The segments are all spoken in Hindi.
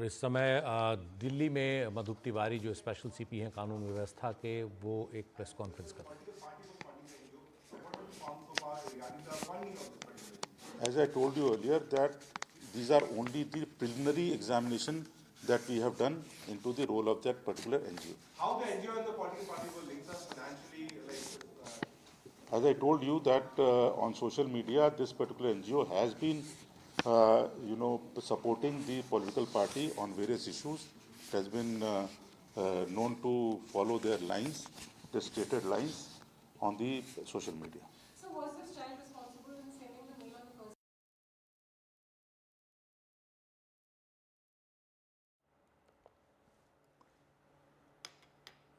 और इस समय दिल्ली में मधुप तिवारी जो स्पेशल सीपी हैं कानून व्यवस्था के, वो एक प्रेस कॉन्फ्रेंस कर रहे हैं। As I told you earlier, that these are only the preliminary examination that we have done into the role of that particular NGO. How the NGO and the political party were linked up financially, As I told you that on social media, this particular NGO has been, supporting the political party on various issues. It has been known to follow their lines, the stated lines on the social media. So was this child responsible in sending the mail on the first?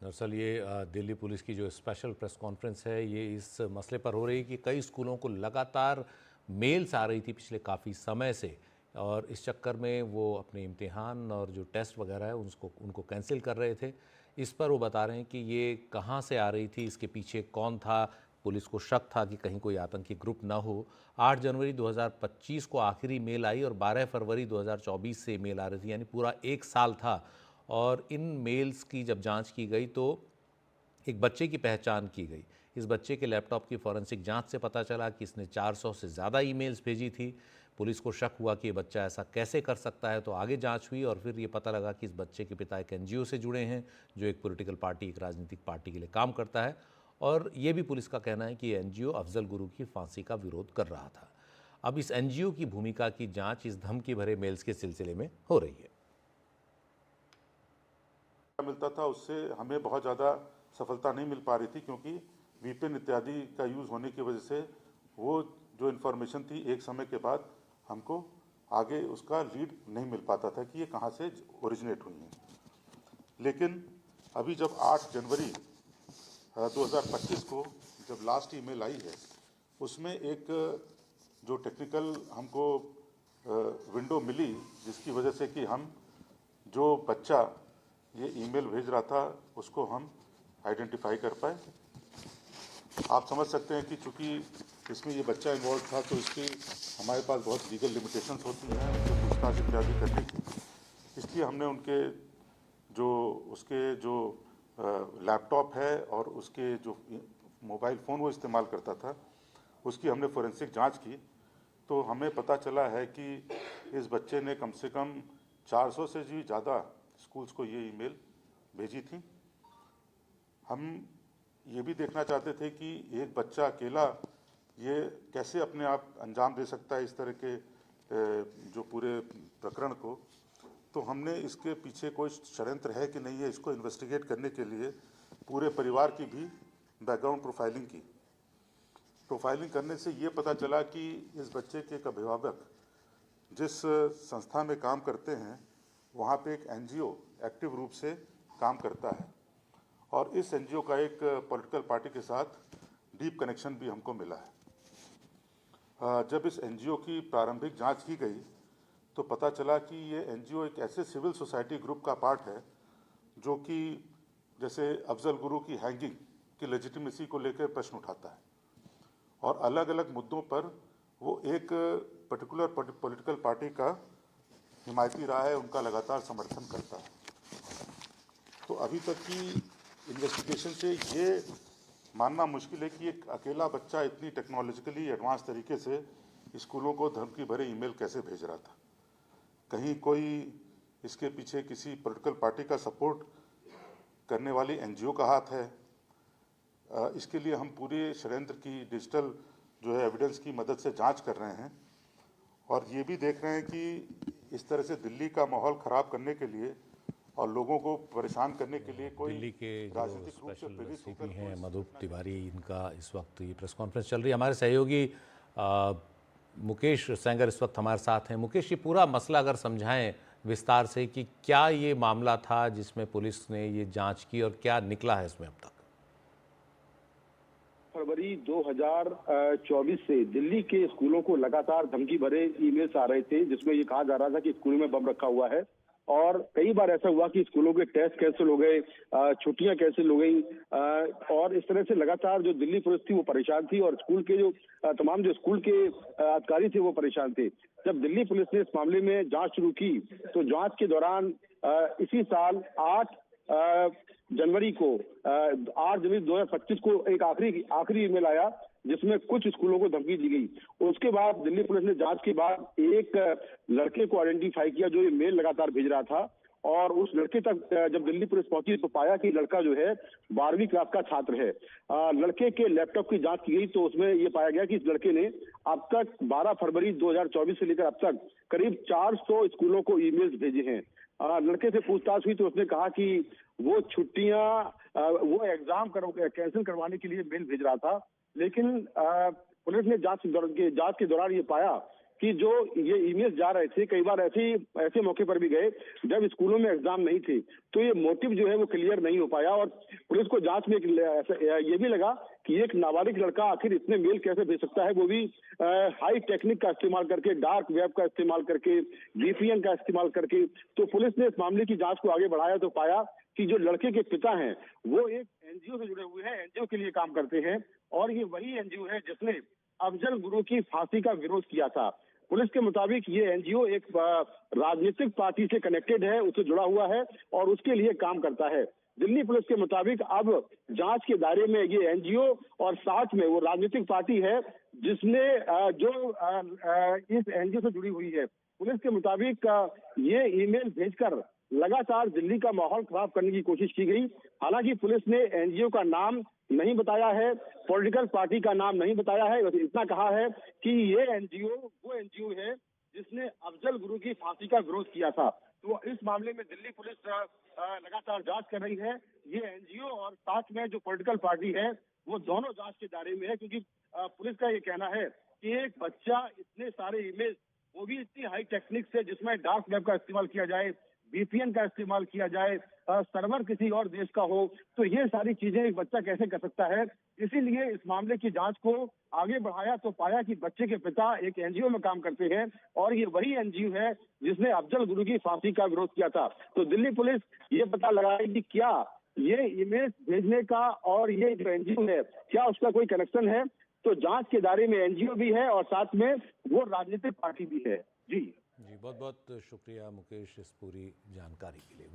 दरअसल ये दिल्ली पुलिस की जो स्पेशल प्रेस कॉन्फ्रेंस है, ये इस मसले पर हो रही है कि कई स्कूलों को लगातार मेल्स आ रही थी पिछले काफ़ी समय से, और इस चक्कर में वो अपने इम्तिहान और जो टेस्ट वगैरह है उनको कैंसिल कर रहे थे। इस पर वो बता रहे हैं कि ये कहाँ से आ रही थी, इसके पीछे कौन था। पुलिस को शक था कि कहीं कोई आतंकी ग्रुप ना हो। 8 जनवरी 2025 को आखिरी मेल आई और 12 फरवरी 2024 से मेल आ रही थी, यानी पूरा 1 साल था। और इन मेल्स की जब जांच की गई तो एक बच्चे की पहचान की गई। इस बच्चे के लैपटॉप की फॉरेंसिक जांच से पता चला कि इसने 400 से ज़्यादा ईमेल्स भेजी थी। पुलिस को शक हुआ कि ये बच्चा ऐसा कैसे कर सकता है, तो आगे जांच हुई और फिर ये पता लगा कि इस बच्चे के पिता एक एनजीओ से जुड़े हैं, जो एक पॉलिटिकल पार्टी, एक राजनीतिक पार्टी के लिए काम करता है। और ये भी पुलिस का कहना है कि ये एनजीओ अफजल गुरु की फांसी का विरोध कर रहा था। अब इस एनजीओ की भूमिका की जाँच इस धमकी भरे मेल्स के सिलसिले में हो रही है। मिलता था उससे हमें बहुत ज़्यादा सफलता नहीं मिल पा रही थी, क्योंकि वीपीएन इत्यादि का यूज़ होने की वजह से वो जो इन्फॉर्मेशन थी एक समय के बाद हमको आगे उसका लीड नहीं मिल पाता था कि ये कहाँ से ओरिजिनेट हुई हैं। लेकिन अभी जब 8 जनवरी 2025 को जब लास्ट ईमेल आई है, उसमें एक जो टेक्निकल हमको विंडो मिली, जिसकी वजह से कि हम जो बच्चा ये ईमेल भेज रहा था उसको हम आइडेंटिफाई कर पाए। आप समझ सकते हैं कि चूंकि इसमें ये बच्चा इन्वॉल्व था, तो इसकी हमारे पास बहुत लीगल लिमिटेशंस होती हैं उनसे पूछताछ इत्यादि करने की। इसलिए हमने उसके जो लैपटॉप है और उसके जो मोबाइल फ़ोन वो इस्तेमाल करता था, उसकी हमने फोरेंसिक जांच की, तो हमें पता चला है कि इस बच्चे ने कम से कम 400 से भी ज़्यादा स्कूल्स को ये ईमेल भेजी थी। हम ये भी देखना चाहते थे कि एक बच्चा अकेला ये कैसे अपने आप अंजाम दे सकता है इस तरह के जो पूरे प्रकरण को। तो हमने इसके पीछे कोई षड्यंत्र है कि नहीं है, इसको इन्वेस्टिगेट करने के लिए पूरे परिवार की भी बैकग्राउंड प्रोफाइलिंग करने से ये पता चला कि इस बच्चे के एक अभिभावक जिस संस्था में काम करते हैं, वहाँ पे एक एनजीओ एक्टिव रूप से काम करता है, और इस एनजीओ का एक पॉलिटिकल पार्टी के साथ डीप कनेक्शन भी हमको मिला है। जब इस एनजीओ की प्रारंभिक जांच की गई तो पता चला कि ये एनजीओ एक ऐसे सिविल सोसाइटी ग्रुप का पार्ट है जो कि जैसे अफजल गुरु की हैंगिंग की लेजिटिमेसी को लेकर प्रश्न उठाता है, और अलग अलग मुद्दों पर वो एक पर्टिकुलर पॉलिटिकल पार्टी का हिमायती रहा है, उनका लगातार समर्थन करता है। तो अभी तक की इन्वेस्टिगेशन से ये मानना मुश्किल है कि एक अकेला बच्चा इतनी टेक्नोलॉजिकली एडवांस तरीके से स्कूलों को धमकी भरे ईमेल कैसे भेज रहा था। कहीं कोई इसके पीछे किसी पॉलिटिकल पार्टी का सपोर्ट करने वाली एनजीओ का हाथ है। इसके लिए हम पूरे षड्यंत्र की डिजिटल जो है एविडेंस की मदद से जांच कर रहे हैं, और ये भी देख रहे हैं कि इस तरह से दिल्ली का माहौल खराब करने के लिए और लोगों को परेशान करने के लिए कोई दिल्ली के जो स्पेशल सीपी हैं मधुप तिवारी, इनका इस वक्त ये प्रेस कॉन्फ्रेंस चल रही है। हमारे सहयोगी मुकेश सेंगर इस वक्त हमारे साथ हैं। मुकेश, ये पूरा मसला अगर समझाएं विस्तार से कि क्या ये मामला था जिसमें पुलिस ने ये जांच की और क्या निकला है इसमें अब तक। फरवरी 2024 से दिल्ली के स्कूलों को लगातार धमकी भरे ईमेल्स आ रहे थे, जिसमें ये कहा जा रहा था कि स्कूलों में बम रखा हुआ है, और कई बार ऐसा हुआ कि स्कूलों के टेस्ट कैंसिल हो गए, छुट्टियां कैंसिल हो गई, और इस तरह से लगातार जो दिल्ली पुलिस थी वो परेशान थी, और स्कूल के जो तमाम जो स्कूल के अधिकारी थे वो परेशान थे। जब दिल्ली पुलिस ने इस मामले में जांच शुरू की तो जांच के दौरान इसी साल 8 जनवरी 2025 को एक आखिरी ईमेल आया जिसमें कुछ स्कूलों को धमकी दी गई। उसके बाद दिल्ली पुलिस ने जांच के बाद एक लड़के को आइडेंटिफाई किया जो ये मेल लगातार भेज रहा था, और उस लड़के तक जब दिल्ली पुलिस पहुंची तो पाया कि लड़का जो है 12वीं क्लास का छात्र है। लड़के के लैपटॉप की जांच की गई तो उसमें ये पाया गया कि इस लड़के ने अब तक 12 फरवरी 2024 से लेकर अब तक करीब 400 स्कूलों को ईमेल्स भेजे हैं। लड़के से पूछताछ हुई तो उसने कहा कि वो वो एग्जाम कैंसिल करवाने के लिए मेल भेज रहा था, लेकिन पुलिस ने जांच के दौरान ये पाया कि जो ये ईमेल जा रहे थे, कई बार ऐसे मौके पर भी गए जब स्कूलों में एग्जाम नहीं थे, तो ये मोटिव जो है वो क्लियर नहीं हो पाया। और पुलिस को जांच में ये भी लगा कि एक नाबालिग लड़का आखिर इतने मेल कैसे भेज सकता है, वो भी हाई टेक्निक का इस्तेमाल करके, डार्क वेब का इस्तेमाल करके, VPN का इस्तेमाल करके। तो पुलिस ने इस मामले की जांच को आगे बढ़ाया तो पाया कि जो लड़के के पिता हैं वो एक NGO से जुड़े हुए हैं, NGO के लिए काम करते हैं, और ये वही NGO है जिसने अफजल गुरु की फांसी का विरोध किया था। पुलिस के मुताबिक ये NGO एक राजनीतिक पार्टी से कनेक्टेड है, उससे जुड़ा हुआ है और उसके लिए काम करता है। दिल्ली पुलिस के मुताबिक अब जांच के दायरे में ये NGO और साथ में वो राजनीतिक पार्टी है जिसने इस NGO से जुड़ी हुई है। पुलिस के मुताबिक ये ईमेल भेजकर लगातार दिल्ली का माहौल खराब करने की कोशिश की गई। हालांकि पुलिस ने NGO का नाम नहीं बताया है, पॉलिटिकल पार्टी का नाम नहीं बताया है, बस इतना कहा है कि ये NGO वो NGO है जिसने अफजल गुरु की फांसी का विरोध किया था। तो इस मामले में दिल्ली पुलिस लगातार जांच कर रही है। ये NGO और साथ में जो पॉलिटिकल पार्टी है वो दोनों जांच के दायरे में है, क्योंकि पुलिस का ये कहना है कि एक बच्चा इतने सारे ईमेल, वो भी इतनी हाई टेक्निक से जिसमें डार्क वेब का इस्तेमाल किया जाए, VPN का इस्तेमाल किया जाए, सर्वर किसी और देश का हो, तो ये सारी चीजें एक बच्चा कैसे कर सकता है। इसीलिए इस मामले की जांच को आगे बढ़ाया तो पाया कि बच्चे के पिता एक NGO में काम करते हैं और ये वही NGO है जिसने अफजल गुरु की फांसी का विरोध किया था। तो दिल्ली पुलिस ये पता लगाए कि क्या ये इमेज भेजने का और ये जो NGO है क्या उसका कोई कनेक्शन है। तो जांच के दायरे में NGO भी है और साथ में वो राजनीतिक पार्टी भी है। जी बहुत बहुत शुक्रिया मुकेश इस पूरी जानकारी के लिए।